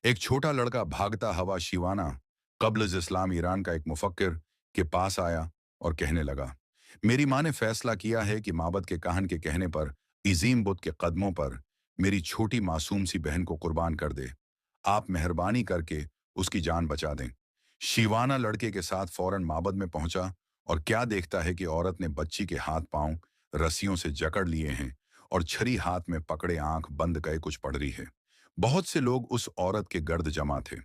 एक छोटा लड़का भागता हुआ शिवाना कब्ल इस्लाम ईरान का एक मुफक्किर के पास आया और कहने लगा, मेरी माँ ने फैसला किया है कि माबद के काहन के कहने पर इजीम बुत के कदमों पर मेरी छोटी मासूम सी बहन को कुर्बान कर दे। आप मेहरबानी करके उसकी जान बचा दें। शिवाना लड़के के साथ फौरन माबद में पहुंचा और क्या देखता है कि औरत ने बच्ची के हाथ पांव रस्सियों से जकड़ लिए हैं और छरी हाथ में पकड़े आंख बंद करे कुछ पढ़ रही है। बहुत से लोग उस औरत के गर्द जमा थे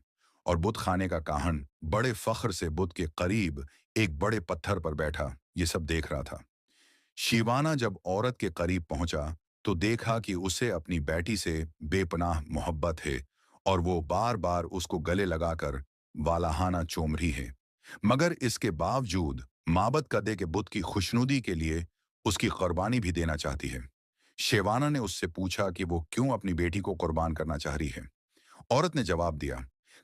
और बुत खाने का काहन बड़े फख्र से बुत के करीब एक बड़े पत्थर पर बैठा ये सब देख रहा था। शिवाना जब औरत के करीब पहुंचा तो देखा कि उसे अपनी बेटी से बेपनाह मोहब्बत है और वो बार बार उसको गले लगाकर वालाहाना चूम रही है। मगर इसके बावजूद माबद कदे के बुत की खुशनुदी के लिए उसकी कुर्बानी भी देना चाहती है। शेवाना ने उससे पूछा कि वो क्यों अपनी बेटी को कुर्बान करना चाह रही है। औरत ने जवाब दिया,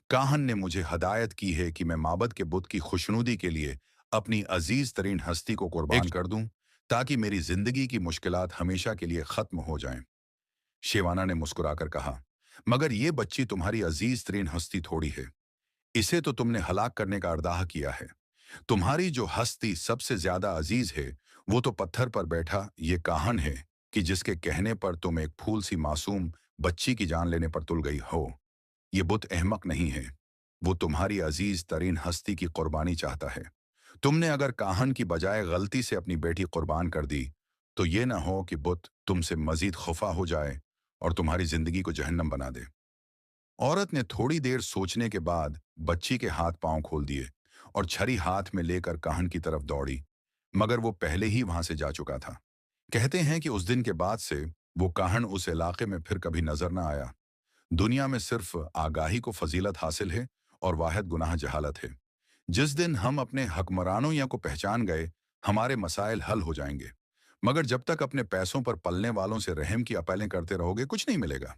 काहन ने मुझे हदायत की है कि मैं माबद के बुत की खुशनुदी के लिए अपनी अजीज तरीन हस्ती को कुर्बान कर दूं ताकि मेरी जिंदगी की मुश्किलात हमेशा के लिए खत्म हो जाएं। शेवाना ने मुस्कुराकर कहा, मगर ये बच्ची तुम्हारी अजीज तरीन हस्ती थोड़ी है। इसे तो तुमने हलाक करने का अर्दाह किया है। तुम्हारी जो हस्ती सबसे ज्यादा अजीज है वो तो पत्थर पर बैठा ये काहन है कि जिसके कहने पर तुम एक फूल सी मासूम बच्ची की जान लेने पर तुल गई हो। ये बुत अहमक नहीं है, वो तुम्हारी अजीज तरीन हस्ती की कुर्बानी चाहता है। तुमने अगर काहन की बजाय गलती से अपनी बेटी कुर्बान कर दी तो ये ना हो कि बुत तुमसे मजीद खफा हो जाए और तुम्हारी जिंदगी को जहन्नम बना दे। औरत ने थोड़ी देर सोचने के बाद बच्ची के हाथ पांव खोल दिए और छरी हाथ में लेकर काहन की तरफ दौड़ी, मगर वो पहले ही वहां से जा चुका था। कहते हैं कि उस दिन के बाद से वो काहन उस इलाके में फिर कभी नजर न आया। दुनिया में सिर्फ आगाही को फजीलत हासिल है और वाहिद गुनाह जहालत है। जिस दिन हम अपने हकमरानों या को पहचान गए, हमारे मसाइल हल हो जाएंगे। मगर जब तक अपने पैसों पर पलने वालों से रहम की अपीलें करते रहोगे कुछ नहीं मिलेगा।